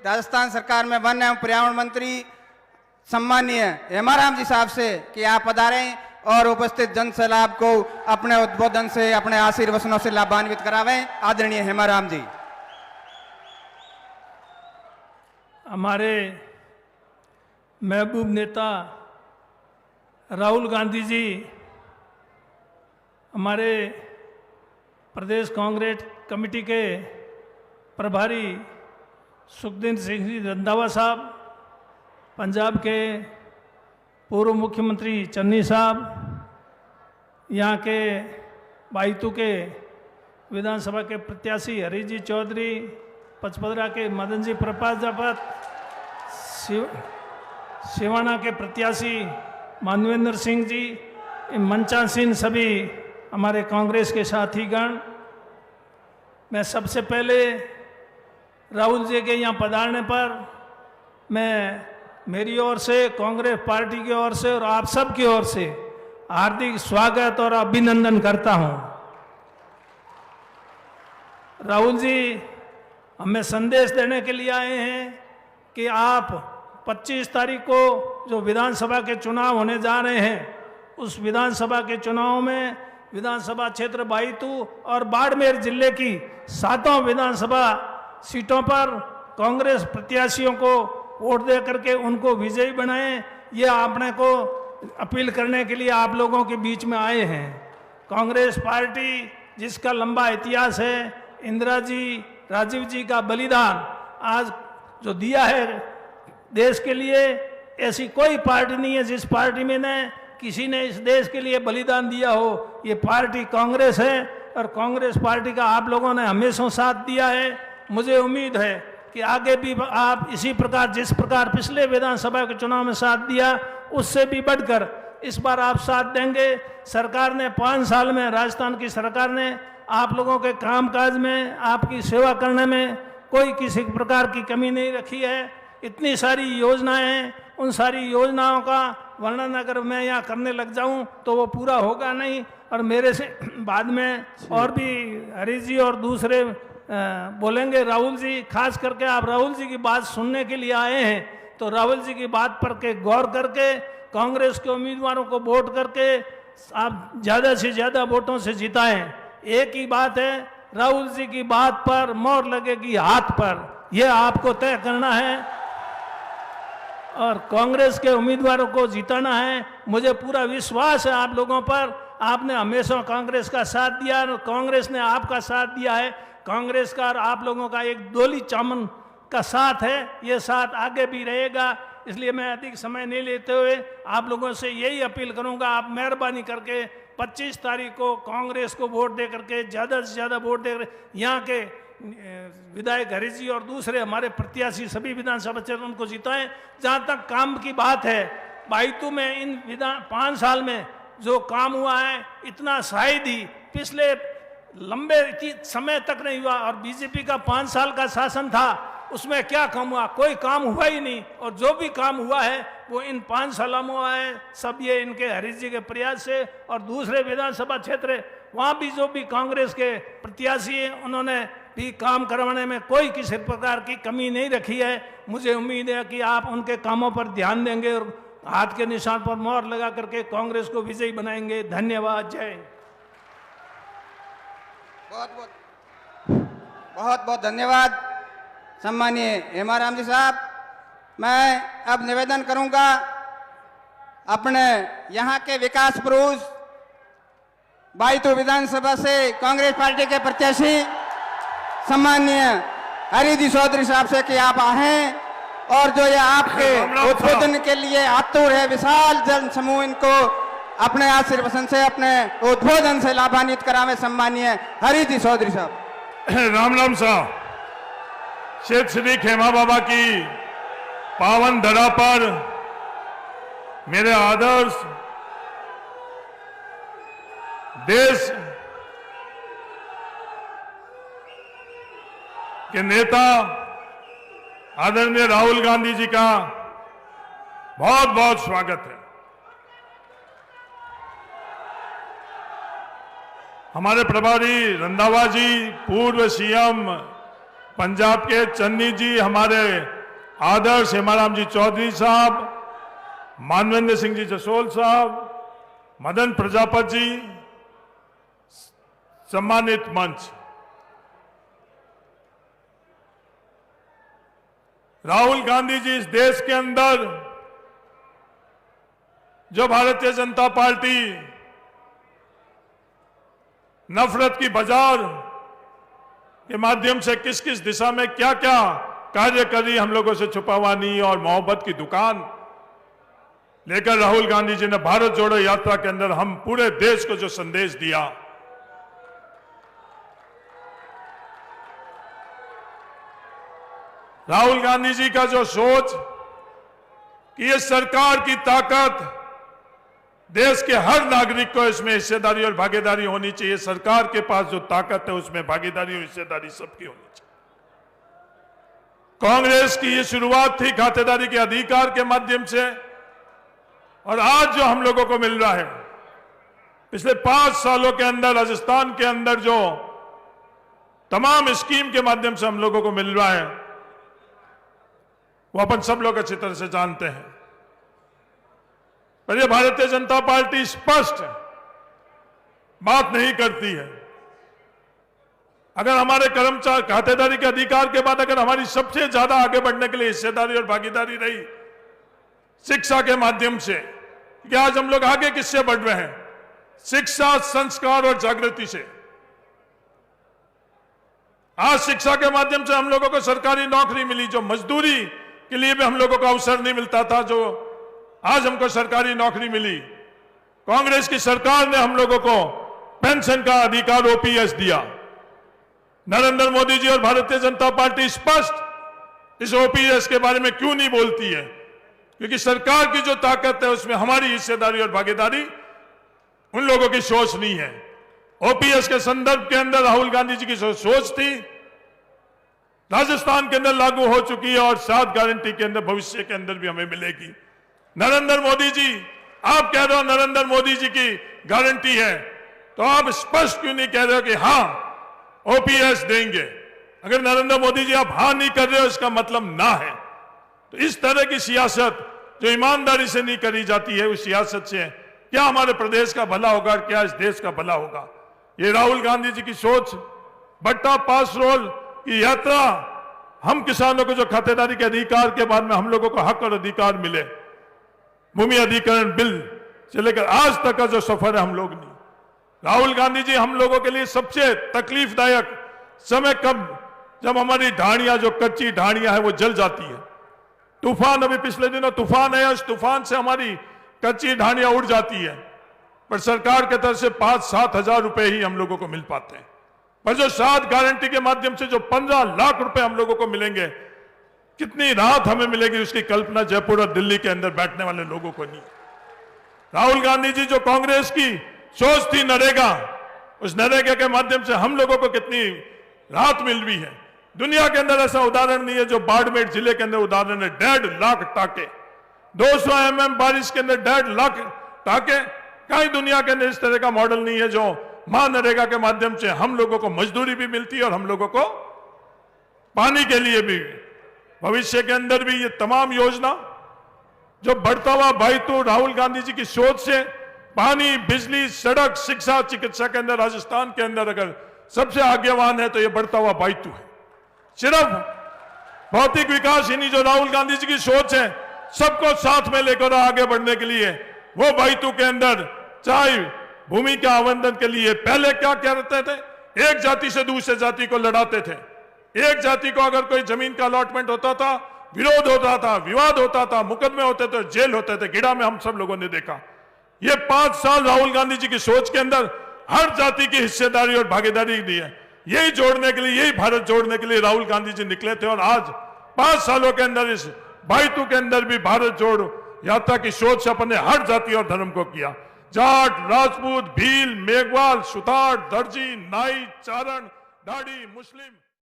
राजस्थान सरकार में वन एवं पर्यावरण मंत्री सम्मानीय हेमाराम जी साहब से कि आप पधारें और उपस्थित जन सैलाब को अपने उद्बोधन से, अपने आशीर्वचनों से लाभान्वित करावें। आदरणीय हेमाराम जी। हमारे महबूब नेता राहुल गांधी जी, हमारे प्रदेश कांग्रेस कमेटी के प्रभारी सुखदेव सिंह जी रंधावा साहब, पंजाब के पूर्व मुख्यमंत्री चन्नी साहब, यहाँ के बाइतू के विधानसभा के प्रत्याशी हरीश जी चौधरी, पचपदरा के मदन जी प्रजापत, सिवाना के प्रत्याशी मानवेंद्र सिंह जी, मंचासीन सभी हमारे कांग्रेस के साथीगण, मैं सबसे पहले राहुल जी के यहाँ पधारने पर मैं मेरी ओर से, कांग्रेस पार्टी की ओर से और आप सब की ओर से हार्दिक स्वागत और अभिनंदन करता हूँ। राहुल जी हमें संदेश देने के लिए आए हैं कि आप 25 तारीख को जो विधानसभा के चुनाव होने जा रहे हैं, उस विधानसभा के चुनाव में विधानसभा क्षेत्र बाइतू और बाड़मेर जिले की 7 विधानसभा सीटों पर कांग्रेस प्रत्याशियों को वोट दे करके उनको विजयी बनाएं। ये आपने को अपील करने के लिए आप लोगों के बीच में आए हैं। कांग्रेस पार्टी जिसका लंबा इतिहास है, इंदिरा जी, राजीव जी का बलिदान आज जो दिया है देश के लिए, ऐसी कोई पार्टी नहीं है जिस पार्टी में ने किसी ने इस देश के लिए बलिदान दिया हो। ये पार्टी कांग्रेस है और कांग्रेस पार्टी का आप लोगों ने हमेशा साथ दिया है। मुझे उम्मीद है कि आगे भी आप इसी प्रकार, जिस प्रकार पिछले विधानसभा के चुनाव में साथ दिया, उससे भी बढ़कर इस बार आप साथ देंगे। सरकार ने 5 साल में, राजस्थान की सरकार ने आप लोगों के कामकाज में, आपकी सेवा करने में कोई किसी प्रकार की कमी नहीं रखी है। इतनी सारी योजनाएं हैं, उन सारी योजनाओं का वर्णन अगर मैं यहाँ करने लग जाऊं तो वो पूरा होगा नहीं, और मेरे से बाद में और भी हरीश जी और दूसरे बोलेंगे। राहुल जी, खास करके आप राहुल जी की बात सुनने के लिए आए हैं, तो राहुल जी की बात पर के गौर करके कांग्रेस के उम्मीदवारों को वोट करके आप ज़्यादा से ज़्यादा वोटों से जिताएं। एक ही बात है, राहुल जी की बात पर मोहर लगेगी हाथ पर, यह आपको तय करना है और कांग्रेस के उम्मीदवारों को जिताना है। मुझे पूरा विश्वास है आप लोगों पर। आपने हमेशा कांग्रेस का साथ दिया और कांग्रेस ने आपका साथ दिया है। कांग्रेस का और आप लोगों का एक डोली चामन का साथ है, ये साथ आगे भी रहेगा। इसलिए मैं अधिक समय नहीं लेते हुए आप लोगों से यही अपील करूंगा, आप मेहरबानी करके 25 तारीख को कांग्रेस को वोट दे करके, ज़्यादा से ज़्यादा वोट दे करके यहाँ के विधायक हरीश जी और दूसरे हमारे प्रत्याशी सभी विधानसभा क्षेत्र उनको जिताएं। जहाँ तक काम की बात है, बाइतू में इन 5 साल में जो काम हुआ है, इतना शायद ही पिछले लंबे समय तक नहीं हुआ। और बीजेपी का 5 साल का शासन था, उसमें क्या काम हुआ? कोई काम हुआ ही नहीं। और जो भी काम हुआ है वो इन 5 सालों में हुआ है, सब ये इनके हरीश जी के प्रयास से। और दूसरे विधानसभा क्षेत्र वहाँ भी जो भी कांग्रेस के प्रत्याशी हैं, उन्होंने भी काम करवाने में कोई किसी प्रकार की कमी नहीं रखी है। मुझे उम्मीद है कि आप उनके कामों पर ध्यान देंगे और हाथ के निशान पर मोहर लगा करके कांग्रेस को विजयी बनाएंगे। धन्यवाद। जय। बहुत बहुत धन्यवाद सम्मानीय हेमाराम जी साहब। मैं अब निवेदन करूंगा अपने यहाँ के विकास पुरुष बाइतू विधानसभा से कांग्रेस पार्टी के प्रत्याशी सम्मानीय हरीश जी चौधरी साहब से कि आप आए और जो ये आपके उद्बोधन के लिए आतुर है विशाल जन समूह, इनको अपने आशीर्वचन से, अपने उद्बोधन से लाभान्वित करावे। सम्मानीय हरीश जी चौधरी साहब। राम राम साहब। शेख श्री खेमा बाबा की पावन धरा पर मेरे आदर्श देश के नेता आदरणीय राहुल गांधी जी का बहुत बहुत स्वागत है। हमारे प्रभारी रंधावा जी, पूर्व सीएम पंजाब के चन्नी जी, हमारे आदर्श हेमाराम जी चौधरी साहब, मानवेंद्र सिंह जी जसोल साहब, मदन प्रजापति जी, सम्मानित मंच। राहुल गांधी जी इस देश के अंदर जो भारतीय जनता पार्टी नफरत की बाजार के माध्यम से किस किस दिशा में क्या क्या कार्य कर रही, हम लोगों से छुपावानी और मोहब्बत की दुकान लेकर राहुल गांधी जी ने भारत जोड़ो यात्रा के अंदर हम पूरे देश को जो संदेश दिया, राहुल गांधी जी का जो सोच कि ये सरकार की ताकत देश के हर नागरिक को इसमें हिस्सेदारी और भागीदारी होनी चाहिए, सरकार के पास जो ताकत है उसमें भागीदारी और हिस्सेदारी सबकी होनी चाहिए। कांग्रेस की ये शुरुआत थी खातेदारी के अधिकार के माध्यम से, और आज जो हम लोगों को मिल रहा है, पिछले 5 सालों के अंदर राजस्थान के अंदर जो तमाम स्कीम के माध्यम से हम लोगों को मिल रहा है, वो अपन सब लोग अच्छी तरह से जानते हैं। पर ये भारतीय जनता पार्टी स्पष्ट बात नहीं करती है। अगर हमारे कर्मचारी खातेदारी के अधिकार के बाद अगर हमारी सबसे ज्यादा आगे बढ़ने के लिए हिस्सेदारी और भागीदारी रही शिक्षा के माध्यम से, कि आज हम लोग आगे किससे बढ़ रहे हैं? शिक्षा, संस्कार और जागृति से। आज शिक्षा के माध्यम से हम लोगों को सरकारी नौकरी मिली, जो मजदूरी के लिए भी हम लोगों को अवसर नहीं मिलता था, जो आज हमको सरकारी नौकरी मिली। कांग्रेस की सरकार ने हम लोगों को पेंशन का अधिकार, ओपीएस दिया। नरेंद्र मोदी जी और भारतीय जनता पार्टी स्पष्ट इस ओपीएस के बारे में क्यों नहीं बोलती है? क्योंकि सरकार की जो ताकत है उसमें हमारी हिस्सेदारी और भागीदारी उन लोगों की सोच नहीं है। ओपीएस के संदर्भ के अंदर राहुल गांधी जी की जो सोच थी राजस्थान के अंदर लागू हो चुकी है, और 7 गारंटी के अंदर भविष्य के अंदर भी हमें मिलेगी। नरेंद्र मोदी जी, आप कह रहे हो नरेंद्र मोदी जी की गारंटी है, तो आप स्पष्ट क्यों नहीं कह रहे हो कि हां ओपीएस देंगे? अगर नरेंद्र मोदी जी आप हां नहीं कर रहे हो, इसका मतलब ना है। तो इस तरह की सियासत जो ईमानदारी से नहीं करी जाती है, उस सियासत से क्या हमारे प्रदेश का भला होगा, क्या इस देश का भला होगा? ये राहुल गांधी जी की सोच, बट्टा पास रोल की यात्रा, हम किसानों को जो खातेदारी के अधिकार के बाद में हम लोगों को हक और अधिकार मिले, भूमि अधिग्रहण बिल से लेकर आज तक का जो सफर है हम लोग नहीं। राहुल गांधी जी हम लोगों के लिए सबसे तकलीफदायक समय कब, जब हमारी ढाणियां, जो कच्ची ढाणियां हैं वो जल जाती है। तूफान, अभी पिछले दिनों तूफान आया, उस तूफान से हमारी कच्ची ढाणियां उड़ जाती है, पर सरकार के तरफ से 5-7 हजार रुपए ही हम लोगों को मिल पाते हैं। पर जो 7 गारंटी के माध्यम से जो 15 लाख रुपए हम लोगों को मिलेंगे, कितनी राहत हमें मिलेगी, उसकी कल्पना जयपुर और दिल्ली के अंदर बैठने वाले लोगों को नहीं। राहुल गांधी जी जो कांग्रेस की सोच थी नरेगा, उस नरेगा के माध्यम से हम लोगों को कितनी राहत मिल रही है। दुनिया के अंदर ऐसा उदाहरण नहीं है जो बाड़मेर जिले के अंदर उदाहरण है। 1.5 लाख टाके, 200 mm बारिश के अंदर 1.5 लाख टाके, कहीं दुनिया के अंदर इस तरह का मॉडल नहीं है जो मनरेगा के माध्यम से हम लोगों को मजदूरी भी मिलती है और हम लोगों को पानी के लिए भी। भविष्य के अंदर भी ये तमाम योजना जो बढ़ता हुआ भाईतू राहुल गांधी जी की सोच से पानी, बिजली, सड़क, शिक्षा, चिकित्सा के अंदर राजस्थान के अंदर अगर सबसे आगेवान है तो ये बढ़ता हुआ भाईतू है। सिर्फ भौतिक विकास ही नहीं, जो राहुल गांधी जी की सोच है सबको साथ में लेकर आगे बढ़ने के लिए, वो भाईतू के अंदर चाहे भूमि के आवंटन के लिए पहले क्या कहते थे, एक जाति से दूसरे जाति को लड़ाते थे। एक जाति को अगर कोई जमीन का अलॉटमेंट होता था, विरोध होता था, विवाद होता था, मुकदमे होते थे, जेल होते थे। गिड़ा में हम सब लोगों ने देखा। ये 5 साल राहुल गांधी जी की सोच के अंदर हर जाति की हिस्सेदारी और भागीदारी दी है। यही जोड़ने के लिए, यही भारत जोड़ने के लिए राहुल गांधी जी निकले थे, और आज 5 सालों के अंदर इस भाईतू के अंदर भी भारत जोड़ यात्रा की सोच से अपने हर जाति और धर्म को किया। जाट, राजपूत, भील, मेघवाल, सुतार, दर्जी, नाई, चारण, दाढ़ी, मुस्लिम।